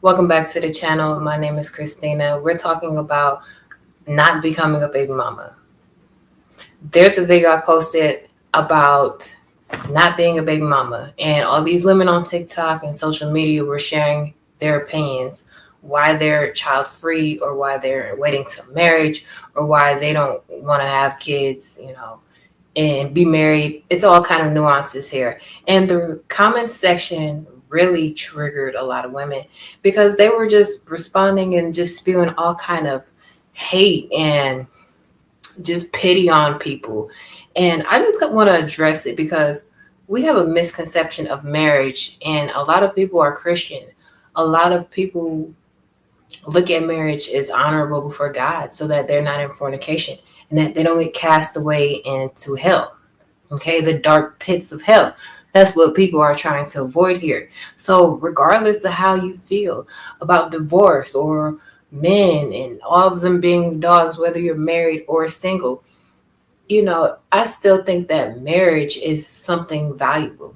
Welcome back to the channel. My name is Christina. We're talking about not becoming a baby mama. There's a video I posted about not being a baby mama, and all these women on TikTok and social media were sharing their opinions, why they're child free, or why they're waiting till marriage, or why they don't want to have kids, and be married. It's all kind of nuances here. And the comment section really triggered a lot of women because they were just responding and just spewing all kind of hate and just pity on people. And I just want to address it because we have a misconception of marriage, and a lot of people are Christian. A lot of people look at marriage as honorable before God so that they're not in fornication and that they don't get cast away into hell. Okay, the dark pits of hell. That's what people are trying to avoid here. So, regardless of how you feel about divorce or men and all of them being dogs, whether you're married or single, I still think that marriage is something valuable.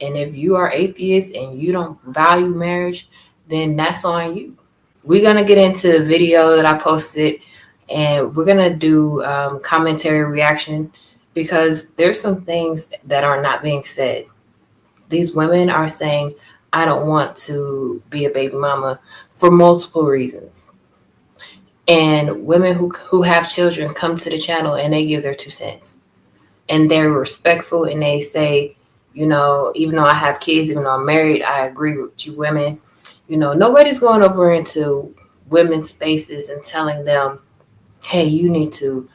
And if you are atheist and you don't value marriage, then that's on you. We're going to get into the video that I posted, and we're going to do commentary reaction because there's some things that are not being said. These women are saying, I don't want to be a baby mama for multiple reasons. And women who have children come to the channel and they give their 2 cents. And they're respectful and they say, even though I have kids, even though I'm married, I agree with you women. Nobody's going over into women's spaces and telling them, hey, you need to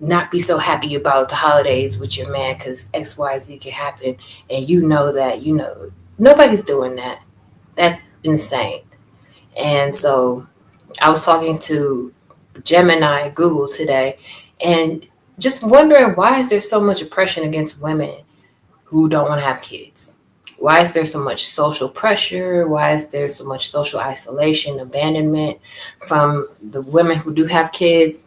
not be so happy about the holidays with your man because XYZ can happen. And that, nobody's doing that. That's insane. And so I was talking to Gemini Google today and just wondering, why is there so much oppression against women who don't want to have kids? Why is there so much social pressure? Why is there so much social isolation, abandonment from the women who do have kids?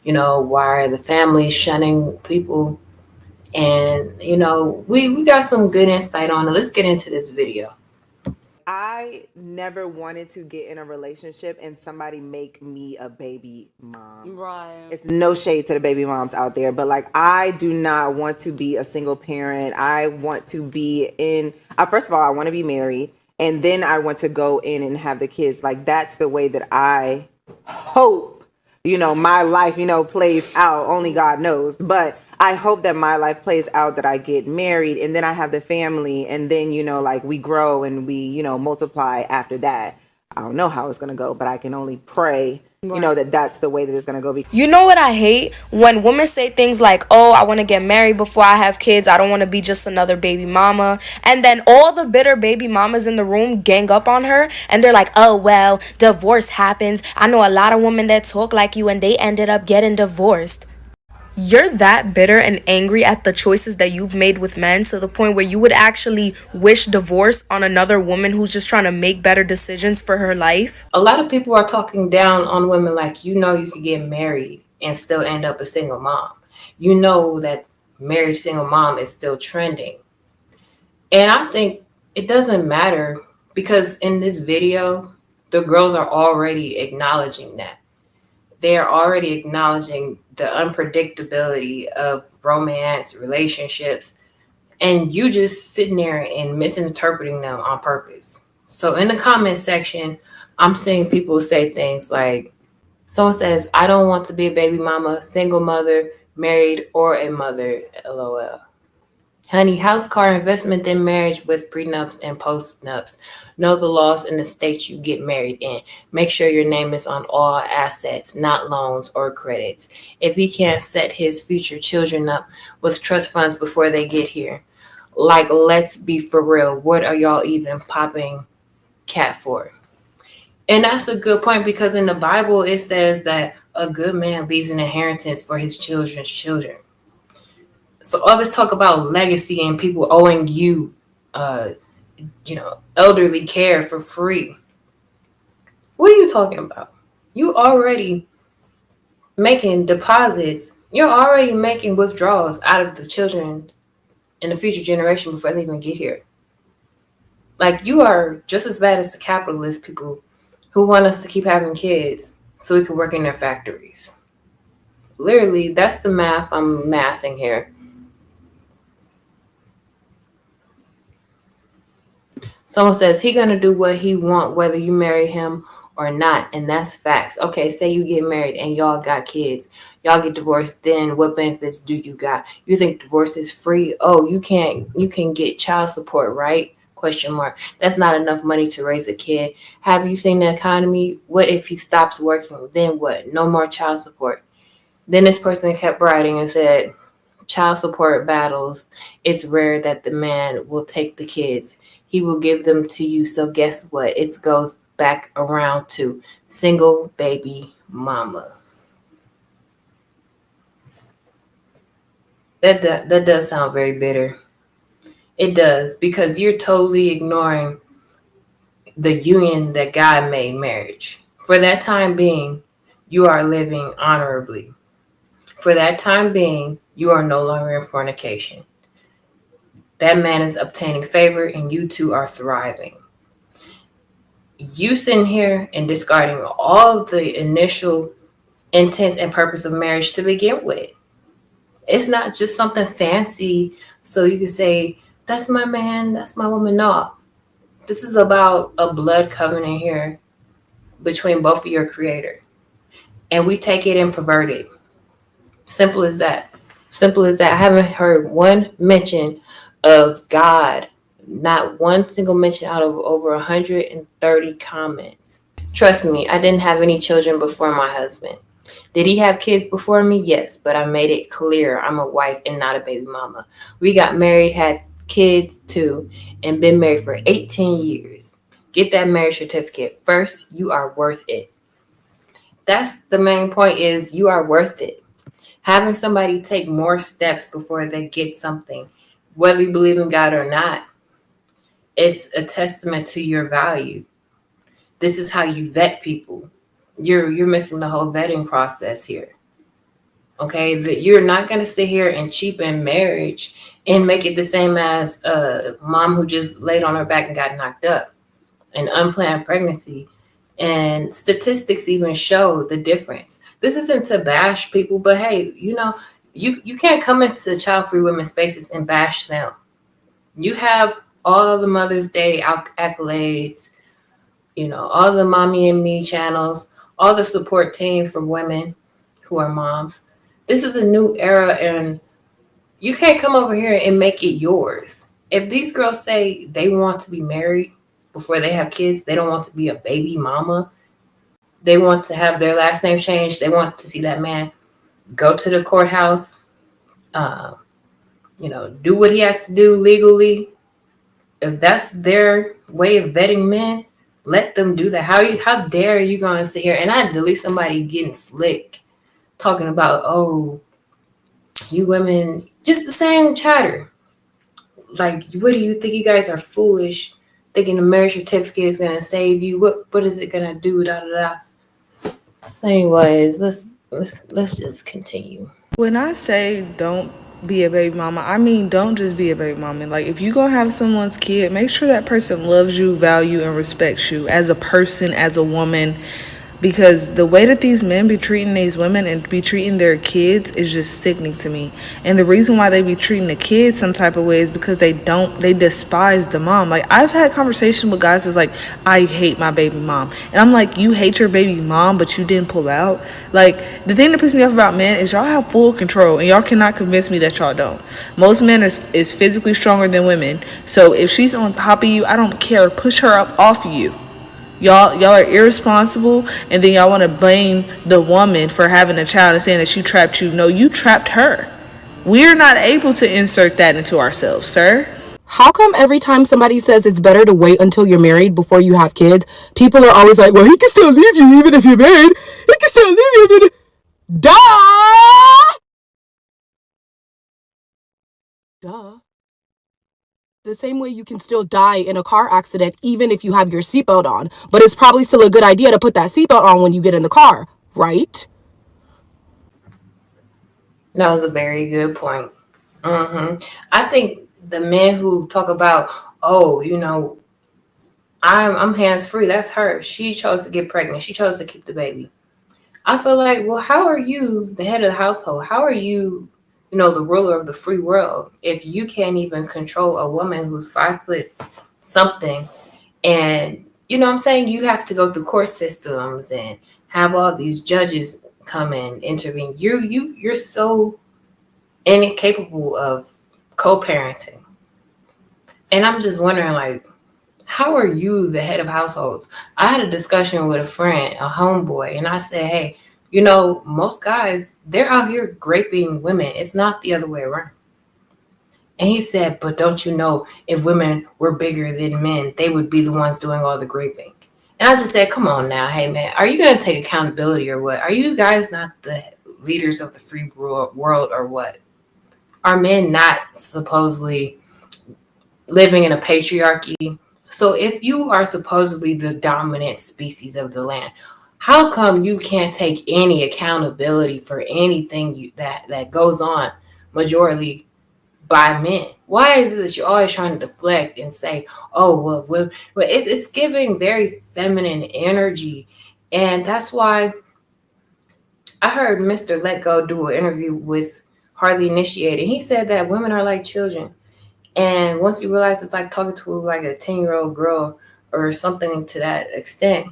Why are the families shunning people? And, we got some good insight on it. Let's get into this video. I never wanted to get in a relationship and somebody make me a baby mom. Right. It's no shade to the baby moms out there, but like I do not want to be a single parent. I want to be in first of all, I want to be married, and then I want to go in and have the kids. Like that's the way that I hope, my life, plays out. Only God knows. But I hope that my life plays out, that I get married and then I have the family, and then, like we grow and we, multiply after that. I don't know how it's going to go, but I can only pray, that that's the way that it's going to go. You know what I hate? When women say things like, oh, I want to get married before I have kids. I don't want to be just another baby mama. And then all the bitter baby mamas in the room gang up on her. And they're like, oh, well, divorce happens. I know a lot of women that talk like you and they ended up getting divorced. You're that bitter and angry at the choices that you've made with men to the point where you would actually wish divorce on another woman who's just trying to make better decisions for her life? A lot of people are talking down on women like, you could get married and still end up a single mom. You know that married single mom is still trending. And I think it doesn't matter because in this video, the girls are already acknowledging that. They are already acknowledging the unpredictability of romance, relationships, and you just sitting there and misinterpreting them on purpose. So in the comment section, I'm seeing people say things like, someone says, I don't want to be a baby mama, single mother, married, or a mother, LOL. Honey, house, car, investment, then marriage with prenups and post-nups. Know the laws in the state you get married in. Make sure your name is on all assets, not loans or credits. If he can't set his future children up with trust funds before they get here. Like, let's be for real. What are y'all even popping cat for? And that's a good point because in the Bible, it says that a good man leaves an inheritance for his children's children. So all this talk about legacy and people owing you, elderly care for free. What are you talking about? You already making deposits. You're already making withdrawals out of the children in the future generation before they even get here. Like, you are just as bad as the capitalist people who want us to keep having kids so we can work in their factories. Literally, that's the math I'm mathing here. Someone says he gonna do what he want whether you marry him or not, and that's facts. Okay, say you get married and y'all got kids, y'all get divorced. Then what benefits do you got? You think divorce is free? Oh, you can get child support, right? Question mark. That's not enough money to raise a kid. Have you seen the economy? What if he stops working? Then what? No more child support. Then this person kept writing and said, child support battles, it's rare that the man will take the kids. He will give them to you. So guess what? It goes back around to single baby mama. That does sound very bitter. It does, because you're totally ignoring the union that God made marriage. For that time being, you are living honorably. For that time being, you are no longer in fornication. That man is obtaining favor and you two are thriving. You sitting here and discarding all the initial intents and purpose of marriage to begin with. It's not just something fancy so you can say, that's my man, that's my woman. No, this is about a blood covenant here between both of your creator. And we take it and pervert it. Simple as that. Simple as that. I haven't heard one mention of God, not one single mention out of over 130 comments. Trust me, I didn't have any children before my husband. Did he have kids before me? Yes, but I made it clear I'm a wife and not a baby mama. We got married, had kids too, and been married for 18 years. Get that marriage certificate. First, you are worth it. That's the main point, is you are worth it. Having somebody take more steps before they get something, whether you believe in God or not, it's a testament to your value. This is how you vet people. You're missing the whole vetting process here. Okay, that you're not going to sit here and cheapen marriage and make it the same as a mom who just laid on her back and got knocked up, an unplanned pregnancy. And statistics even show the difference. This isn't to bash people, but hey, you can't come into child-free women's spaces and bash them. You have all the Mother's Day accolades, all the Mommy and Me channels, all the support team for women who are moms. This is a new era, and you can't come over here and make it yours. If these girls say they want to be married before they have kids, they don't want to be a baby mama, they want to have their last name changed, they want to see that man go to the courthouse, do what he has to do legally. If that's their way of vetting men, let them do that. How dare you going to sit here and I delete somebody getting slick talking about, oh, you women, just the same chatter. Like, what do you think? You guys are foolish, thinking the marriage certificate is gonna save you. What is it gonna do? Da da da. So, anyways, let's just continue. When I say don't be a baby mama, I mean don't just be a baby mama. Like, if you gonna have someone's kid, make sure that person loves you, value, and respects you as a person, as a woman. Because the way that these men be treating these women and be treating their kids is just sickening to me. And the reason why they be treating the kids some type of way is because they despise the mom. Like, I've had conversations with guys that's like, I hate my baby mom. And I'm like, you hate your baby mom, but you didn't pull out? Like, the thing that pisses me off about men is y'all have full control, and y'all cannot convince me that y'all don't. Most men is physically stronger than women. So if she's on top of you, I don't care. Push her up off of you. Y'all are irresponsible, and then y'all want to blame the woman for having a child and saying that she trapped you. No, you trapped her. We're not able to insert that into ourselves, sir. How come every time somebody says it's better to wait until you're married before you have kids, people are always like, well, he can still leave you even if you're married. He can still leave you even if... Duh! Duh. The same way you can still die in a car accident even if you have your seatbelt on. But it's probably still a good idea to put that seatbelt on when you get in the car, right? That was a very good point. I think the men who talk about, oh, I'm hands free. That's her. She chose to get pregnant. She chose to keep the baby. I feel like, well, how are you the head of the household? How are you, the ruler of the free world if you can't even control a woman who's 5 foot something? And what I'm saying, you have to go through court systems and have all these judges come and intervene. You're so incapable of co-parenting. And I'm just wondering, like, how are you the head of households? I had a discussion with a friend, a homeboy, and I said, hey, most guys, they're out here raping women. It's not the other way around. And he said, but don't you know, if women were bigger than men, they would be the ones doing all the raping. And I just said, come on now. Hey, man, are you going to take accountability or what? Are you guys not the leaders of the free world or what? Are men not supposedly living in a patriarchy? So if you are supposedly the dominant species of the land, how come you can't take any accountability for anything that goes on majorly by men? Why is it that you're always trying to deflect and say, oh, well, it's giving very feminine energy. And that's why I heard Mr. Let Go do an interview with Hardly Initiated. He said that women are like children. And once you realize it's like talking to like a 10-year-old girl or something to that extent,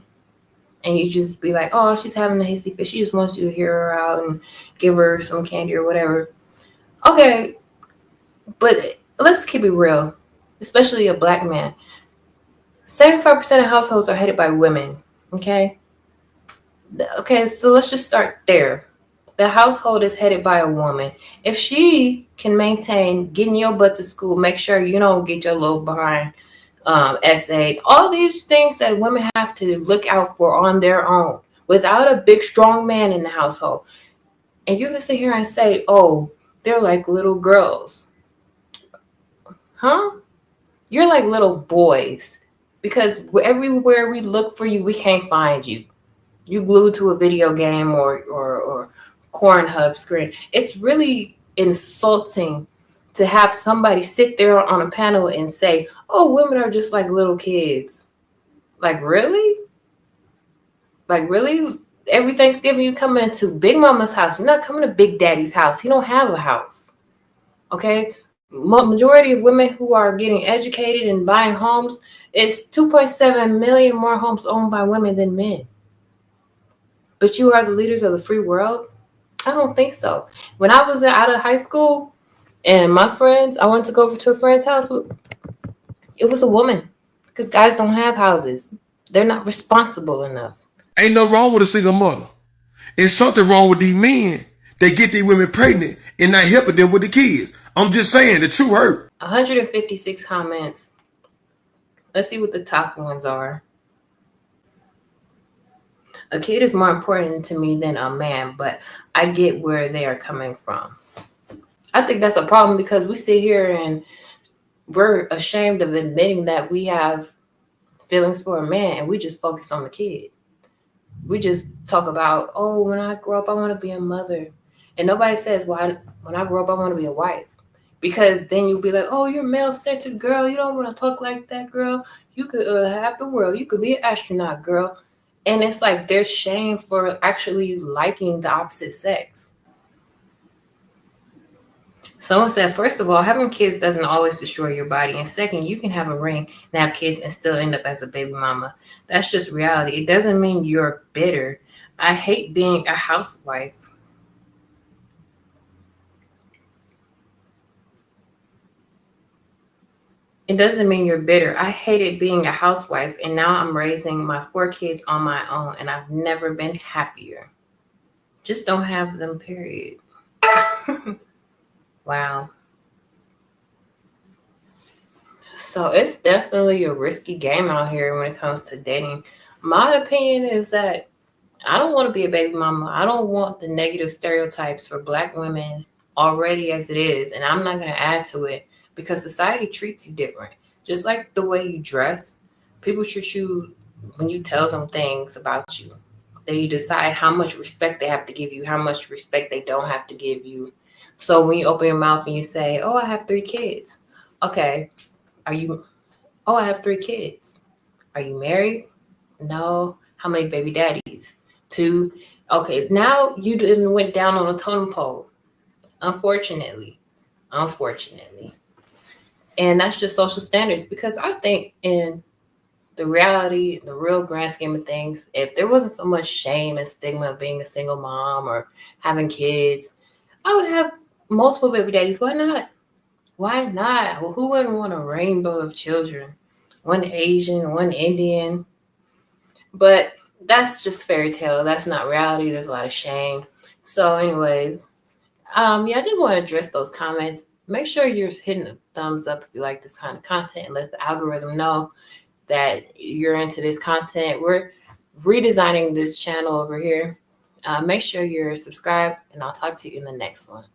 and you just be like, oh, she's having a hissy fit. She just wants you to hear her out and give her some candy or whatever. Okay, but let's keep it real, especially a black man. 75% of households are headed by women, okay? Okay, so let's just start there. The household is headed by a woman. If she can maintain getting your butt to school, make sure you don't get your little behind essay, all these things that women have to look out for on their own without a big, strong man in the household. And you're going to sit here and say, oh, they're like little girls. Huh? You're like little boys, because everywhere we look for you, we can't find you. You glued to a video game or Cornhub screen. It's really insulting to have somebody sit there on a panel and say, oh, women are just like little kids. Like, really? Like, really? Every Thanksgiving you come into Big Mama's house. You're not coming to Big Daddy's house. He don't have a house. Okay? Majority of women who are getting educated and buying homes, it's 2.7 million more homes owned by women than men. But you are the leaders of the free world? I don't think so. When I was out of high school and my friends, I went to go over to a friend's house, it was a woman, because guys don't have houses. They're not responsible enough. Ain't no wrong with a single mother. It's something wrong with these men. They get these women pregnant and not helping them with the kids. I'm just saying, the true hurt. 156 comments. Let's see what the top ones are. A kid is more important to me than a man, but I get where they are coming from. I think that's a problem, because we sit here and we're ashamed of admitting that we have feelings for a man, and we just focus on the kid. We just talk about, oh, when I grow up, I want to be a mother. And nobody says, well, when I grow up, I want to be a wife. Because then you'll be like, oh, you're male-centered, girl. You don't want to talk like that, girl. You could have the world. You could be an astronaut, girl. And it's like there's shame for actually liking the opposite sex. Someone said, first of all, having kids doesn't always destroy your body. And second, you can have a ring and have kids and still end up as a baby mama. That's just reality. It doesn't mean you're bitter. I hate being a housewife. It doesn't mean you're bitter. I hated being a housewife, and now I'm raising my 4 kids on my own, and I've never been happier. Just don't have them, period. Wow. So it's definitely a risky game out here when it comes to dating. My opinion is that I don't want to be a baby mama. I don't want the negative stereotypes for Black women already as it is, and I'm not going to add to it. Because society treats you different. Just like the way you dress, people treat you when you tell them things about you. They decide how much respect they have to give you, how much respect they don't have to give you. So when you open your mouth and you say, oh, I have 3 kids. Okay, oh, I have 3 kids. Are you married? No. How many baby daddies? 2. Okay, now you didn't went down on a totem pole. Unfortunately. And that's just social standards, because I think in the reality, the real grand scheme of things, if there wasn't so much shame and stigma of being a single mom or having kids, I would have multiple baby daddies. Why not? Why not? Well, who wouldn't want a rainbow of children? One Asian, one Indian. But that's just fairy tale. That's not reality. There's a lot of shame. So, anyways, I did want to address those comments. Make sure you're hitting a thumbs up if you like this kind of content, and let the algorithm know that you're into this content. We're redesigning this channel over here. Make sure you're subscribed, and I'll talk to you in the next one.